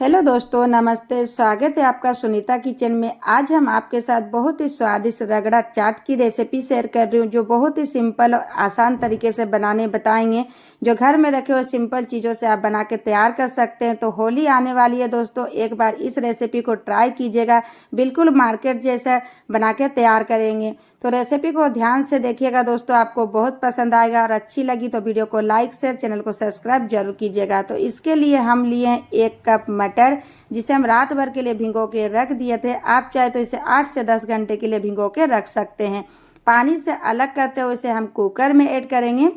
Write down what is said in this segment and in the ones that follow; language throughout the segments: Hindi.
हेलो दोस्तों, नमस्ते। स्वागत है आपका सुनीता किचन में। आज हम आपके साथ बहुत ही स्वादिष्ट रगड़ा चाट की रेसिपी शेयर कर रही हूँ, जो बहुत ही सिंपल और आसान तरीके से बनाने बताएंगे, जो घर में रखे हुए सिंपल चीज़ों से आप बना के तैयार कर सकते हैं। तो होली आने वाली है दोस्तों, एक बार इस रेसिपी को ट्राई कीजिएगा। बिल्कुल मार्केट जैसा बना के तैयार करेंगे। तो रेसिपी को ध्यान से देखिएगा दोस्तों, आपको बहुत पसंद आएगा। और अच्छी लगी तो वीडियो को लाइक शेयर, चैनल को सब्सक्राइब जरूर कीजिएगा। तो इसके लिए हम लिए हैं 1 कप मटर, जिसे हम रात भर के लिए भिगो के रख दिए थे। आप चाहे तो इसे 8 से 10 घंटे के लिए भिगो के रख सकते हैं। पानी से अलग करते हुए इसे हम कुकर में ऐड करेंगे।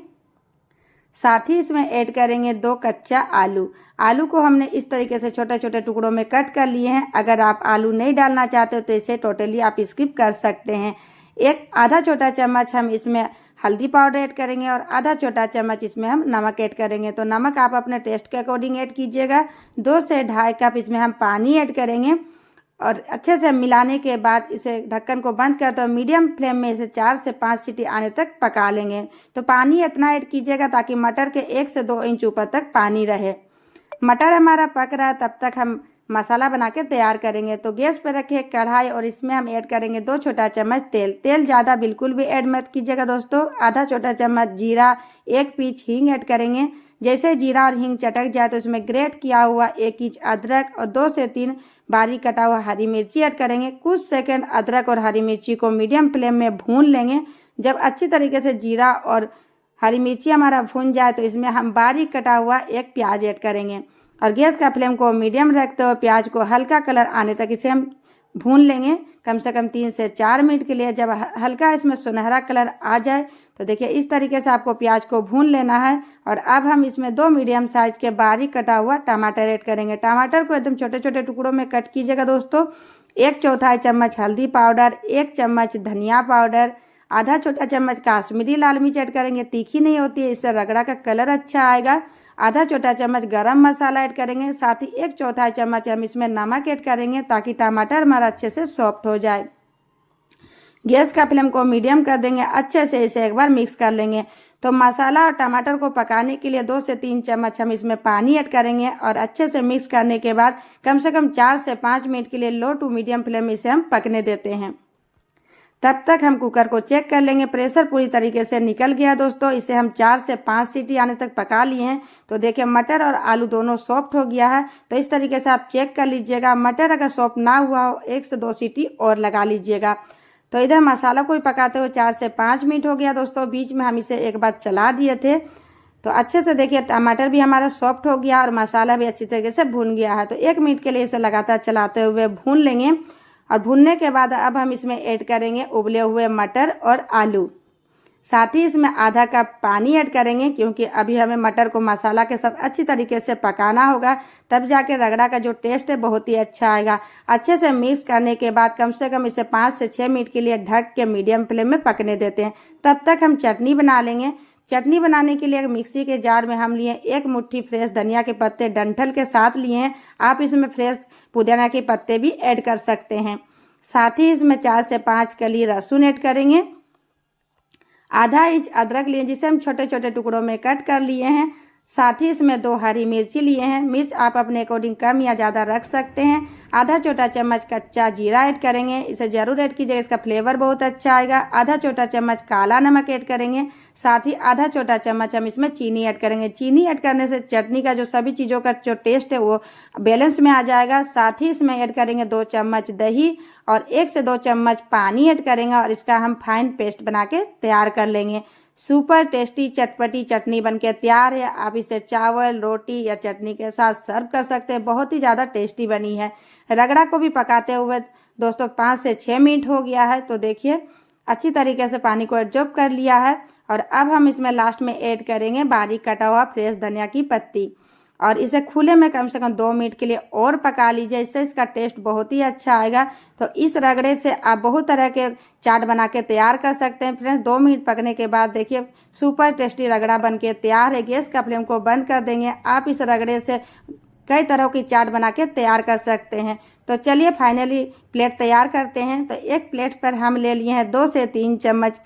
साथ ही इसमें ऐड करेंगे 2 कच्चा आलू। आलू को हमने इस तरीके से छोटे छोटे टुकड़ों में कट कर लिए हैं। अगर आप आलू नहीं डालना चाहते तो इसे टोटली आप स्किप कर सकते हैं। आधा छोटा चम्मच हम इसमें हल्दी पाउडर ऐड करेंगे और आधा छोटा चम्मच इसमें हम नमक ऐड करेंगे। तो नमक आप अपने टेस्ट के अकॉर्डिंग ऐड कीजिएगा। 2 से ढाई कप इसमें हम पानी ऐड करेंगे और अच्छे से मिलाने के बाद इसे ढक्कन को बंद कर दो। मीडियम फ्लेम में इसे 4 से 5 सीटी आने तक पका लेंगे। तो पानी इतना ऐड कीजिएगा ताकि मटर के 1 से 2 इंच ऊपर तक पानी रहे। मटर हमारा पक रहा है, तब तक हम मसाला बना के तैयार करेंगे। तो गैस पर रखिए कढ़ाई और इसमें हम ऐड करेंगे 2 छोटा चम्मच तेल। तेल ज़्यादा बिल्कुल भी ऐड मत कीजिएगा दोस्तों। आधा छोटा चम्मच जीरा, 1 पीस हींग ऐड करेंगे। जैसे जीरा और हींग चटक जाए तो इसमें ग्रेट किया हुआ 1 इंच अदरक और 2 से 3 बारीक कटा हुआ हरी मिर्ची ऐड करेंगे। कुछ सेकंड अदरक और हरी मिर्ची को मीडियम फ्लेम में भून लेंगे। जब अच्छी तरीके से जीरा और हरी मिर्ची हमारा भून जाए तो इसमें हम बारीक कटा हुआ 1 प्याज ऐड करेंगे और गैस का फ्लेम को मीडियम रखते हुए प्याज को हल्का कलर आने तक इसे हम भून लेंगे, कम से कम 3 से 4 मिनट के लिए। जब हल्का इसमें सुनहरा कलर आ जाए तो देखिए इस तरीके से आपको प्याज को भून लेना है। और अब हम इसमें 2 मीडियम साइज के बारीक कटा हुआ टमाटर ऐड करेंगे। टमाटर को एकदम छोटे छोटे टुकड़ों में कट कीजिएगा दोस्तों। 1/4 चम्मच हल्दी पाउडर, 1 चम्मच धनिया पाउडर, आधा छोटा चम्मच काश्मीरी लाल मिर्च ऐड करेंगे। तीखी नहीं होती है, इससे रगड़ा का कलर अच्छा आएगा। आधा छोटा चम्मच गरम मसाला ऐड करेंगे। साथ ही 1/4 चम्मच हम इसमें नमक ऐड करेंगे ताकि टमाटर हमारा अच्छे से सॉफ्ट हो जाए। गैस का फ्लेम को मीडियम कर देंगे। अच्छे से इसे एक बार मिक्स कर लेंगे। तो मसाला और टमाटर को पकाने के लिए 2 से 3 चम्मच हम इसमें पानी ऐड करेंगे और अच्छे से मिक्स करने के बाद कम से कम 4 से 5 मिनट के लिए लो टू मीडियम फ्लेम में इसे हम पकने देते हैं। तब तक हम कुकर को चेक कर लेंगे। प्रेशर पूरी तरीके से निकल गया दोस्तों। इसे हम 4 से 5 सीटी आने तक पका लिए हैं। तो देखिए मटर और आलू दोनों सॉफ्ट हो गया है। तो इस तरीके से आप चेक कर लीजिएगा। मटर अगर सॉफ्ट ना हुआ हो 1 से 2 सीटी और लगा लीजिएगा। तो इधर मसाला को भी पकाते हुए 4 से 5 मिनट हो गया दोस्तों। बीच में हम इसे एक बार चला दिए थे। तो अच्छे से देखिए टमाटर भी हमारा सॉफ्ट हो गया और मसाला भी अच्छी तरीके से भून गया है। तो 1 मिनट के लिए इसे लगातार चलाते हुए भून लेंगे। और भुनने के बाद अब हम इसमें ऐड करेंगे उबले हुए मटर और आलू। साथ ही इसमें आधा कप पानी ऐड करेंगे, क्योंकि अभी हमें मटर को मसाला के साथ अच्छी तरीके से पकाना होगा, तब जाके रगड़ा का जो टेस्ट है बहुत ही अच्छा आएगा। अच्छे से मिक्स करने के बाद कम से कम इसे 5 से 6 मिनट के लिए ढक के मीडियम फ्लेम में पकने देते हैं। तब तक हम चटनी बना लेंगे। चटनी बनाने के लिए मिक्सी के जार में हम लिए 1 मुट्ठी फ्रेश धनिया के पत्ते डंठल के साथ लिए हैं। आप इसमें फ्रेश पुदीना के पत्ते भी ऐड कर सकते हैं। साथ ही इसमें 4 से 5 कली लहसुन ऐड करेंगे। आधा इंच अदरक लिए जिसे हम छोटे छोटे टुकड़ों में कट कर लिए हैं। साथ ही इसमें 2 हरी मिर्ची लिए हैं। मिर्च आप अपने अकॉर्डिंग कम या ज़्यादा रख सकते हैं। आधा छोटा चम्मच कच्चा जीरा ऐड करेंगे। इसे ज़रूर ऐड कीजिएगा, इसका फ्लेवर बहुत अच्छा आएगा। आधा छोटा चम्मच काला नमक ऐड करेंगे। साथ ही आधा छोटा चम्मच हम इसमें चीनी ऐड करेंगे। चीनी ऐड करने से चटनी का जो सभी चीज़ों का जो टेस्ट है वो बैलेंस में आ जाएगा। साथ ही इसमें ऐड करेंगे 2 चम्मच दही और 1 से 2 चम्मच पानी ऐड करेंगे और इसका हम फाइन पेस्ट बना के तैयार कर लेंगे। सुपर टेस्टी चटपटी चटनी बनके तैयार है। आप इसे चावल, रोटी या चटनी के साथ सर्व कर सकते हैं। बहुत ही ज़्यादा टेस्टी बनी है। रगड़ा को भी पकाते हुए दोस्तों 5 से 6 मिनट हो गया है। तो देखिए अच्छी तरीके से पानी को एब्जॉर्ब कर लिया है। और अब हम इसमें लास्ट में ऐड करेंगे बारीक कटा हुआ फ्रेश धनिया की पत्ती और इसे खुले में कम से कम 2 मिनट के लिए और पका लीजिए। इससे इसका टेस्ट बहुत ही अच्छा आएगा। तो इस रगड़े से आप बहुत तरह के चाट बना के तैयार कर सकते हैं फ्रेंड्स। 2 मिनट पकने के बाद देखिए सुपर टेस्टी रगड़ा बन के तैयार है। गैस का फ्लेम को बंद कर देंगे। आप इस रगड़े से कई तरह की चाट बना के तैयार कर सकते हैं। तो चलिए फाइनली प्लेट तैयार करते हैं। तो एक प्लेट पर हम ले लिए हैं 2 से 3 चम्मच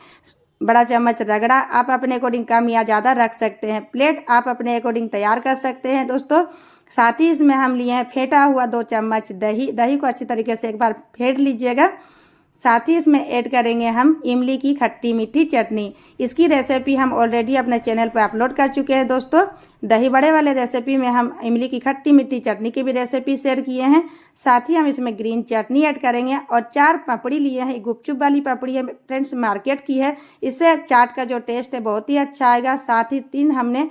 बड़ा चम्मच रगड़ा। आप अपने अकॉर्डिंग कम या ज़्यादा रख सकते हैं। प्लेट आप अपने अकॉर्डिंग तैयार कर सकते हैं दोस्तों। साथ ही इसमें हम लिए हैं फेंटा हुआ 2 चम्मच दही। दही को अच्छी तरीके से एक बार फेंट लीजिएगा। साथ ही इसमें ऐड करेंगे हम इमली की खट्टी मीठी चटनी। इसकी रेसिपी हम ऑलरेडी अपने चैनल पर अपलोड कर चुके हैं दोस्तों। दही बड़े वाले रेसिपी में हम इमली की खट्टी मीठी चटनी की भी रेसिपी शेयर किए हैं। साथ ही हम इसमें ग्रीन चटनी ऐड करेंगे और 4 पापड़ी लिए हैं। गुपचुप वाली पापड़ी है फ्रेंड्स, मार्केट की है। इससे चाट का जो टेस्ट है बहुत ही अच्छा आएगा। साथ ही 3 हमने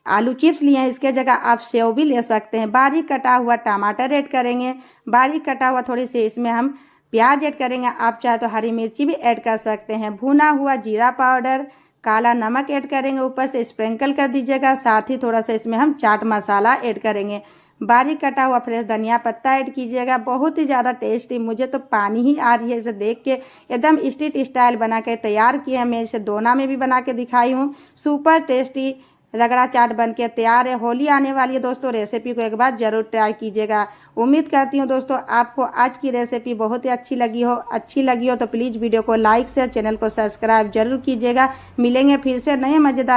आलू चिप्स लिए हैं, इसके जगह आप सेव भी ले सकते हैं। बारीक कटा हुआ टमाटर ऐड करेंगे। बारीक कटा हुआ थोड़ी सी इसमें हम प्याज ऐड करेंगे। आप चाहे तो हरी मिर्ची भी ऐड कर सकते हैं। भुना हुआ जीरा पाउडर, काला नमक ऐड करेंगे, ऊपर से स्प्रिंकल कर दीजिएगा। साथ ही थोड़ा सा इसमें हम चाट मसाला ऐड करेंगे। बारीक कटा हुआ फ्रेश धनिया पत्ता ऐड कीजिएगा। बहुत ही ज़्यादा टेस्टी, मुझे तो पानी ही आ रही है इसे देख के। एकदम स्ट्रीट स्टाइल बना के तैयार किया है। मैं इसे दोना में भी बना के दिखाई हूँ। सुपर टेस्टी रगड़ा चाट बनके तैयार है। होली आने वाली है दोस्तों, रेसिपी को एक बार ज़रूर ट्राई कीजिएगा। उम्मीद करती हूँ दोस्तों आपको आज की रेसिपी बहुत ही अच्छी लगी हो तो प्लीज़ वीडियो को लाइक शेयर, चैनल को सब्सक्राइब जरूर कीजिएगा। मिलेंगे फिर से नए मज़ेदार